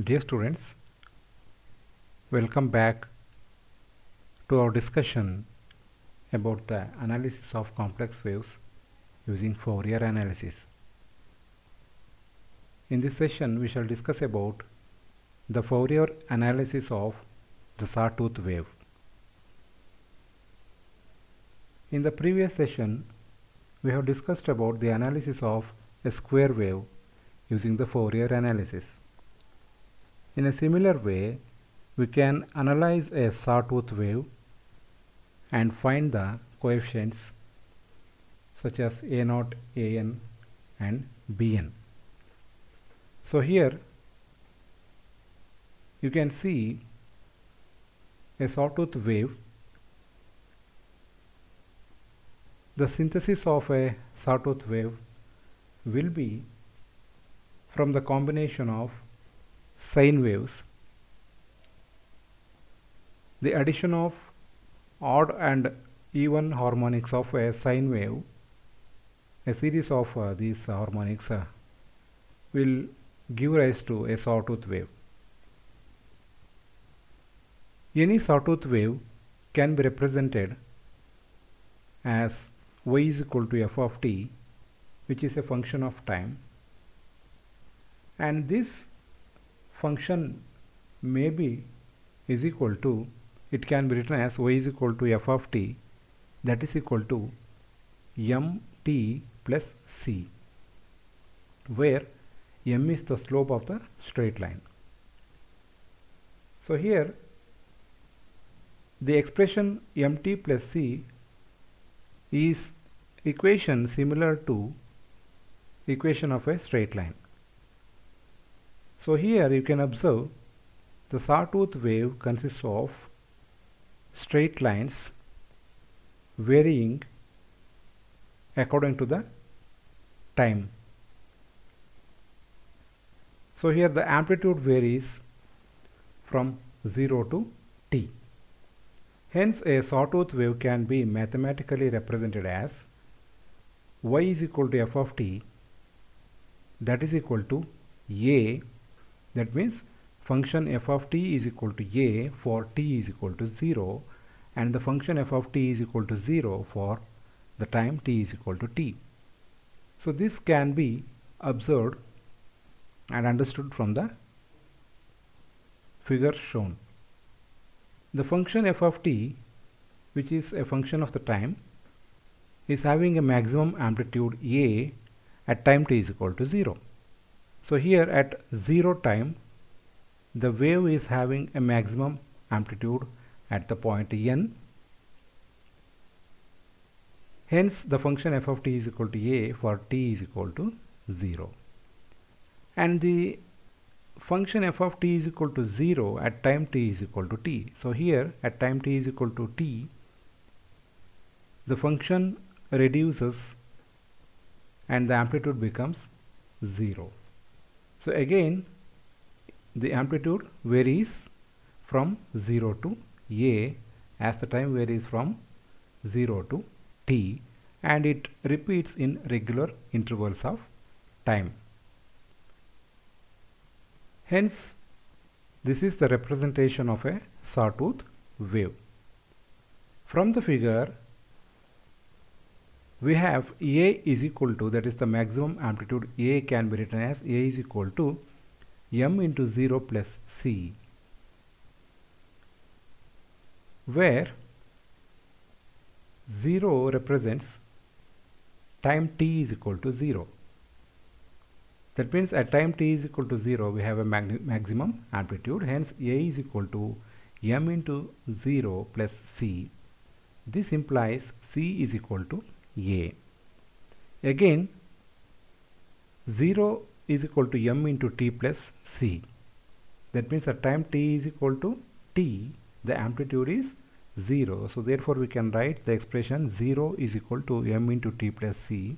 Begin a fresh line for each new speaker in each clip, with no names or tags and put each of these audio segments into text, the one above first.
Dear students, welcome back to our discussion about the analysis of complex waves using Fourier analysis. In this session, we shall discuss about the Fourier analysis of the Sawtooth wave. In the previous session, we have discussed about the analysis of a square wave using the Fourier analysis. In a similar way, we can analyze a sawtooth wave and find the coefficients such as A0, An and Bn. So here you can see a sawtooth wave. The synthesis of a sawtooth wave will be from the combination of sine waves, the addition of odd and even harmonics of a sine wave. A series of these harmonics will give rise to a sawtooth wave. Any sawtooth wave can be represented as y is equal to f of t, which is a function of time, and this function may be is equal to, it can be written as y is equal to f of t, that is equal to mt plus c, where m is the slope of the straight line. So here the expression mt plus c is equation similar to equation of a straight line. So here you can observe the sawtooth wave consists of straight lines varying according to the time. So here the amplitude varies from 0 to t. Hence a sawtooth wave can be mathematically represented as y is equal to f of t, that is equal to a, that means function f of t is equal to a for t is equal to 0, and the function f of t is equal to 0 for the time t is equal to t. So this can be observed and understood from the figure shown. The function f of t, which is a function of the time, is having a maximum amplitude a at time t is equal to 0. So here at 0 time, the wave is having a maximum amplitude at the point n. Hence the function f of t is equal to a for t is equal to 0. And the function f of t is equal to 0 at time t is equal to t. So here at time t is equal to t, the function reduces and the amplitude becomes 0. So again the amplitude varies from 0 to a as the time varies from 0 to t, and it repeats in regular intervals of time. Hence this is the representation of a sawtooth wave. From the figure we have a is equal to, that is the maximum amplitude a can be written as a is equal to m into 0 plus c, where 0 represents time t is equal to 0. That means at time t is equal to 0 we have a maximum amplitude, hence a is equal to m into 0 plus c. This implies c is equal to a. Again 0 is equal to m into t plus c. That means at time t is equal to t, the amplitude is 0. So therefore we can write the expression 0 is equal to m into t plus c.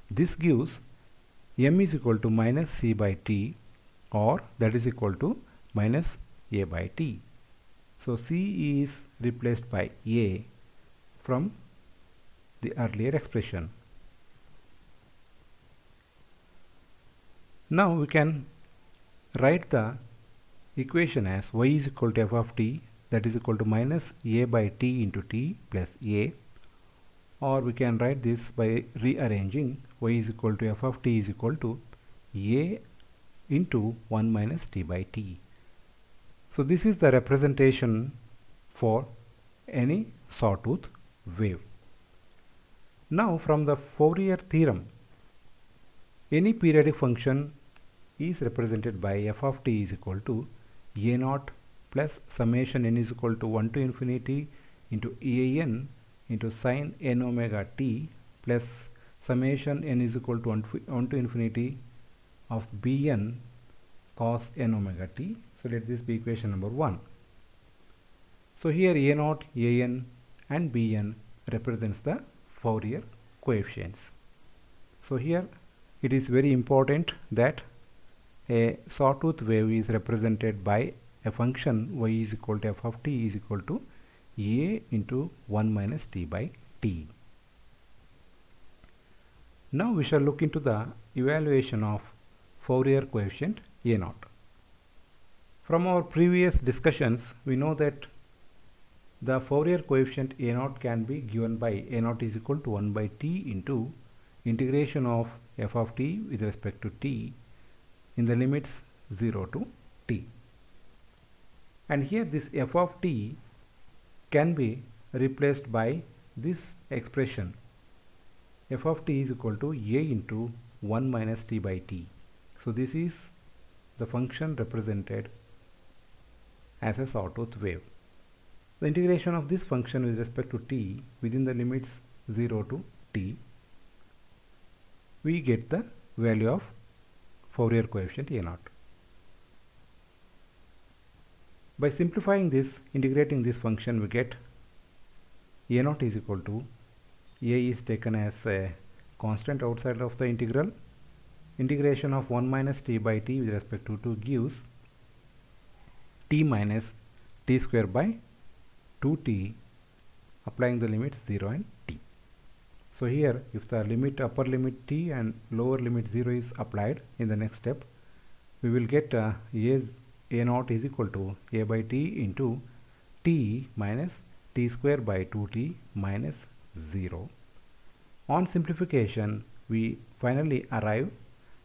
This gives m is equal to minus c by t, or that is equal to minus a by t. So c is replaced by a from the earlier expression. Now we can write the equation as y is equal to f of t, that is equal to minus a by t into t plus a, or we can write this by rearranging y is equal to f of t is equal to a into 1 minus t by t. So this is the representation for any sawtooth wave. Now from the Fourier theorem, any periodic function is represented by f of t is equal to a naught plus summation n is equal to 1 to infinity into an into sine n omega t plus summation n is equal to 1 to infinity of bn cos n omega t. So let this be equation number 1. So here a naught, an and bn represents the Fourier coefficients. So here it is very important that a sawtooth wave is represented by a function y is equal to f of t is equal to a into 1 minus t by t. Now we shall look into the evaluation of Fourier coefficient a naught. From our previous discussions, we know that the Fourier coefficient a naught can be given by a naught is equal to 1 by t into integration of f of t with respect to t in the limits 0 to t. And here this f of t can be replaced by this expression f of t is equal to a into 1 minus t by t. So this is the function represented as a sawtooth wave. The integration of this function with respect to t within the limits 0 to t, we get the value of Fourier coefficient a naught. By simplifying this, integrating this function, we get a naught is equal to a is taken as a constant outside of the integral. Integration of 1 minus t by t with respect to 2 gives t minus t square by 2t, applying the limits 0 and t. So here if the limit upper limit t and lower limit 0 is applied in the next step, we will get a naught is equal to a by t into t minus t square by 2t minus 0. On simplification, we finally arrive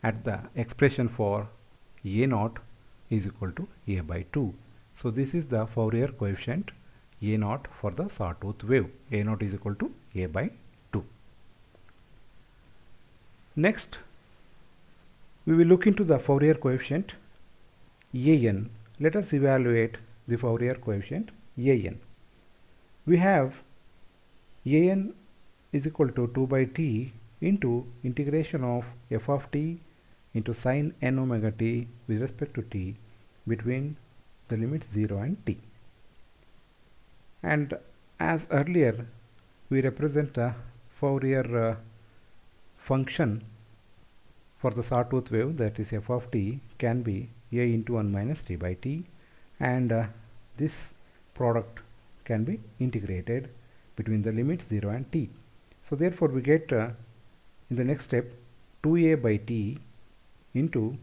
at the expression for a naught is equal to a by 2. So this is the Fourier coefficient a naught for the sawtooth wave. A naught is equal to a by 2. Next, we will look into the Fourier coefficient an. Let us evaluate the Fourier coefficient an. We have an is equal to 2 by t into integration of f of t into sine n omega t with respect to t between the limits 0 and t. And as earlier, we represent the Fourier function for the sawtooth wave, that is f of t, can be a into 1 minus t by t, and this product can be integrated between the limits 0 and t. So therefore we get in the next step 2a by t into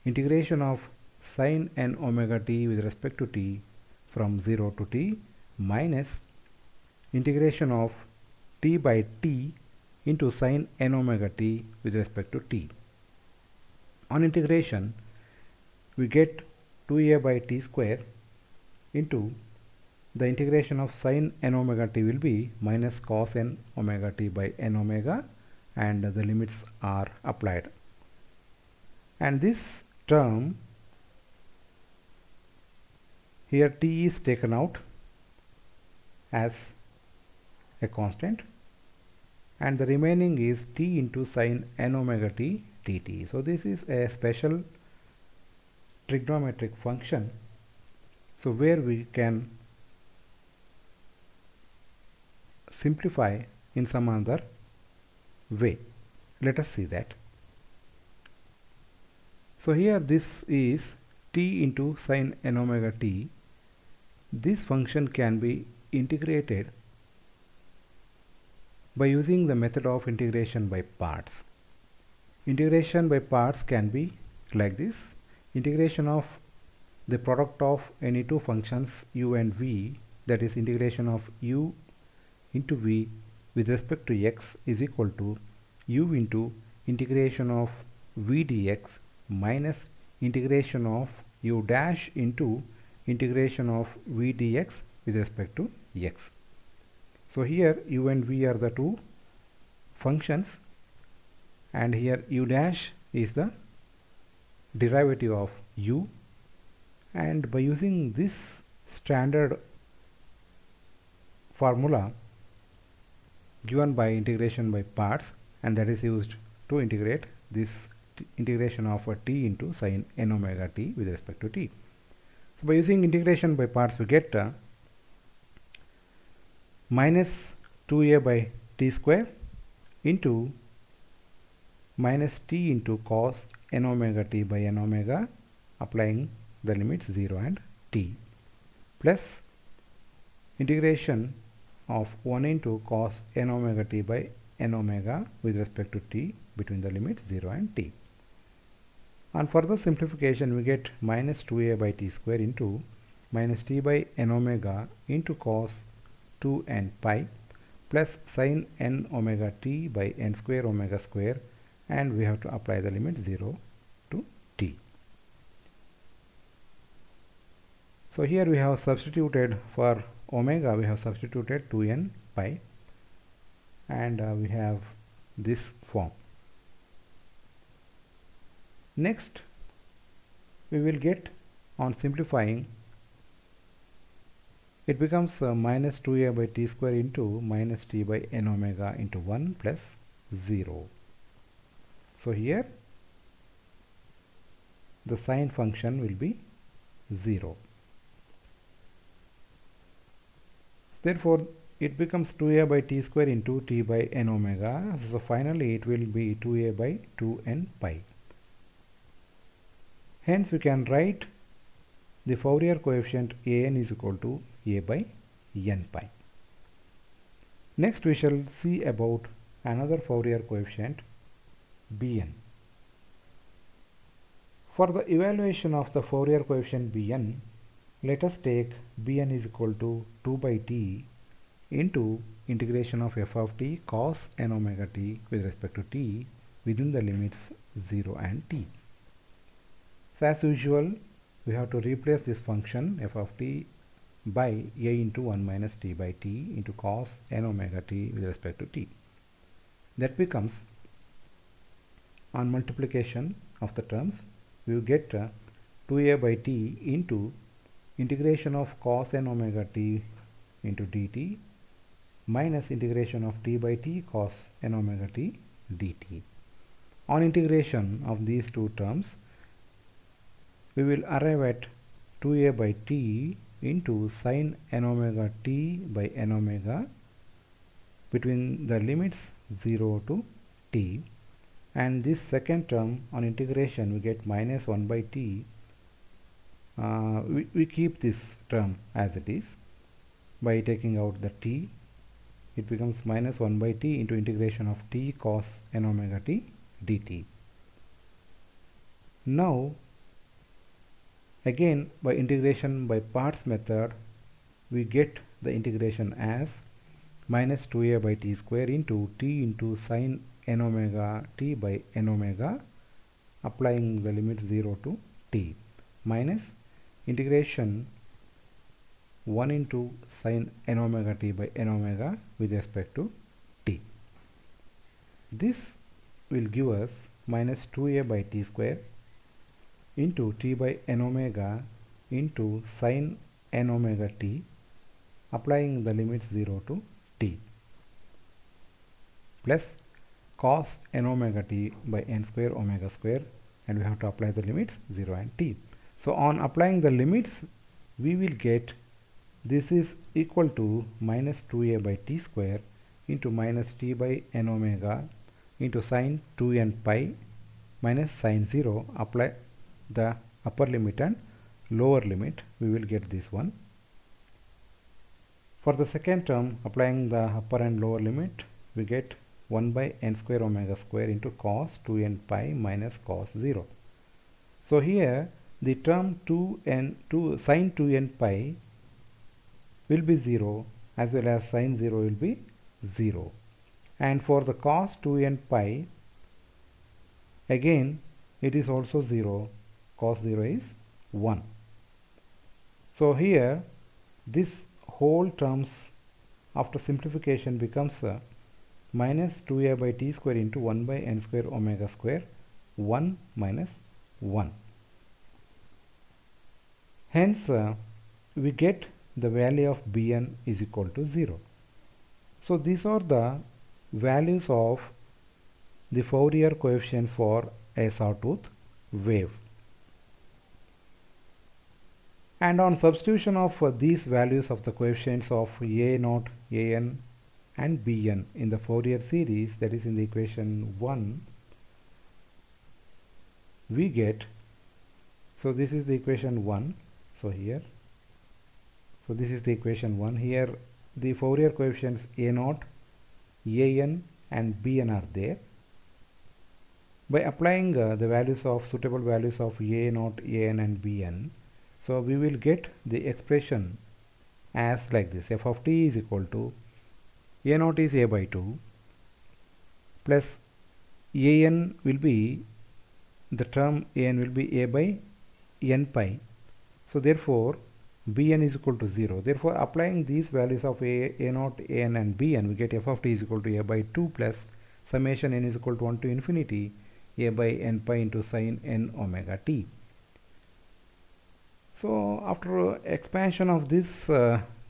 integration of sine n omega t with respect to t from 0 to t minus integration of t by t into sine n omega t with respect to t. On integration, we get 2a by t square into the integration of sine n omega t will be minus cos n omega t by n omega, and the limits are applied. And this term here t is taken out as a constant, and the remaining is t into sine n omega t dt. So this is a special trigonometric function, so where we can simplify in some other way. Let us see that. So here this is t into sine n omega t. This function can be integrated by using the method of integration by parts. Integration by parts can be like this. Integration of the product of any two functions u and v, that is integration of u into v with respect to x, is equal to u into integration of v dx minus integration of u dash into integration of v dx with respect to x. So here u and v are the two functions, and here u dash is the derivative of u, and by using this standard formula given by integration by parts, and that is used to integrate this integration of a t into sin n omega t with respect to t. So by using integration by parts, we get minus 2a by t square into minus t into cos n omega t by n omega, applying the limits 0 and t, plus integration of 1 into cos n omega t by n omega with respect to t between the limits 0 and t. On further simplification, we get minus 2a by t square into minus t by n omega into cos 2n pi plus sin n omega t by n square omega square, and we have to apply the limit 0 to t. So here we have substituted for omega, we have substituted 2n pi, and we have this form. Next, we will get, on simplifying, it becomes minus 2a by t square into minus t by n omega into 1 plus 0. So here the sine function will be 0. Therefore, it becomes 2a by t square into t by n omega. So finally it will be 2a by 2n pi. Hence we can write the Fourier coefficient an is equal to a by n pi. Next we shall see about another Fourier coefficient Bn. For the evaluation of the Fourier coefficient Bn, let us take Bn is equal to 2 by t into integration of f of t cos n omega t with respect to t within the limits 0 and t. So as usual, we have to replace this function f of t by a into 1 minus t by t into cos n omega t with respect to t. That becomes, on multiplication of the terms, we will get 2a by t into integration of cos n omega t into dt minus integration of t by t cos n omega t dt. On integration of these two terms, we will arrive at 2a by t into sin n omega t by n omega between the limits 0 to t, and this second term, on integration, we get minus 1 by t. We keep this term as it is. By taking out the t, it becomes minus 1 by t into integration of t cos n omega t dt. Now again, by integration by parts method, we get the integration as minus 2a by t square into t into sin n omega t by n omega, applying the limit 0 to t, minus integration 1 into sin n omega t by n omega with respect to t. This will give us minus 2a by t square into t by n omega into sin n omega t, applying the limits 0 to t, plus cos n omega t by n square omega square, and we have to apply the limits 0 and t. So on applying the limits, we will get this is equal to minus 2a by t square into minus t by n omega into sin 2n pi minus sin 0. Apply the upper limit and lower limit, we will get this one. For the second term, applying the upper and lower limit, we get 1 by n square omega square into cos 2n pi minus cos 0. So here the term 2 sine 2n pi will be 0, as well as sine 0 will be 0. And for the cos 2n pi, again it is also 0, cos 0 is 1. So here this whole terms after simplification becomes minus 2a by t square into 1 by n square omega square, 1 minus 1. Hence we get the value of Bn is equal to 0. So these are the values of the Fourier coefficients for a sawtooth wave. And on substitution of these values of the coefficients of a naught, an and bn in the Fourier series, that is in the equation 1, we get, so this is the equation 1, so here, so this is the equation 1. Here the Fourier coefficients a naught, an and bn are there. By applying the values of suitable values of a naught, an and bn, so we will get the expression as like this: f of t is equal to a naught is a by 2 plus an will be, the term an will be a by n pi. So therefore bn is equal to 0. Therefore applying these values of a naught, an and bn, we get f of t is equal to a by 2 plus summation n is equal to 1 to infinity a by n pi into sine n omega t. So after expansion of this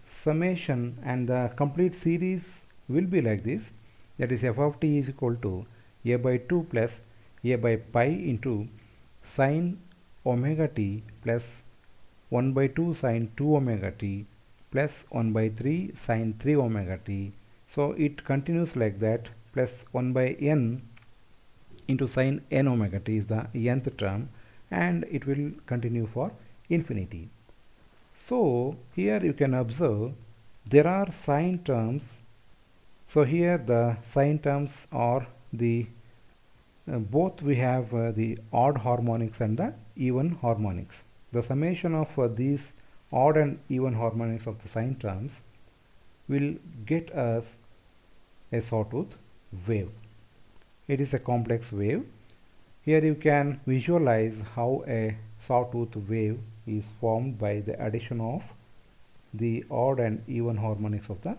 summation, and the complete series will be like this, that is f of t is equal to a by 2 plus a by pi into sine omega t plus 1 by 2 sine 2 omega t plus 1 by 3 sine 3 omega t. So it continues like that, plus 1 by n into sine n omega t is the nth term, and it will continue for infinity. So here you can observe there are sine terms. So here the sine terms are the both we have the odd harmonics and the even harmonics. The summation of these odd and even harmonics of the sine terms will get us a sawtooth wave. It is a complex wave. Here you can visualize how a sawtooth wave is formed by the addition of the odd and even harmonics of the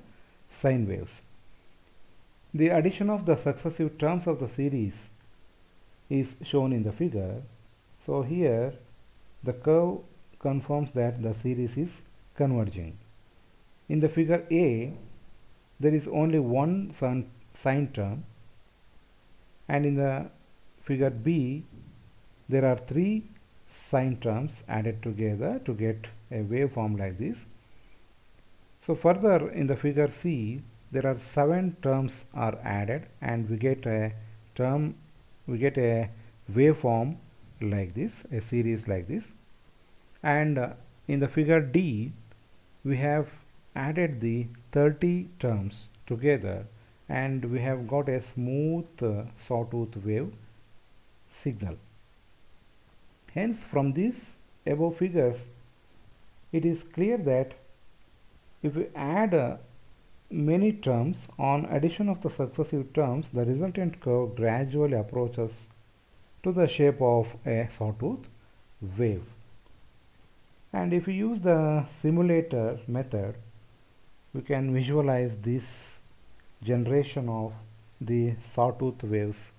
sine waves. The addition of the successive terms of the series is shown in the figure. So here the curve confirms that the series is converging. In the figure A, there is only one sine term, and in the figure B, there are three sine terms added together to get a waveform like this. So further in the figure C, there are 7 terms are added, and we get a waveform like this, a series like this. And in the figure D, we have added the 30 terms together, and we have got a smooth sawtooth wave signal. Hence, from these above figures, it is clear that if we add many terms, on addition of the successive terms, the resultant curve gradually approaches to the shape of a sawtooth wave. And if we use the simulator method, we can visualize this generation of the sawtooth waves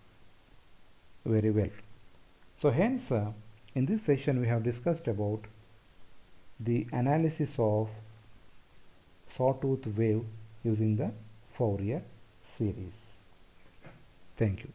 very well. So hence in this session we have discussed about the analysis of sawtooth wave using the Fourier series. Thank you.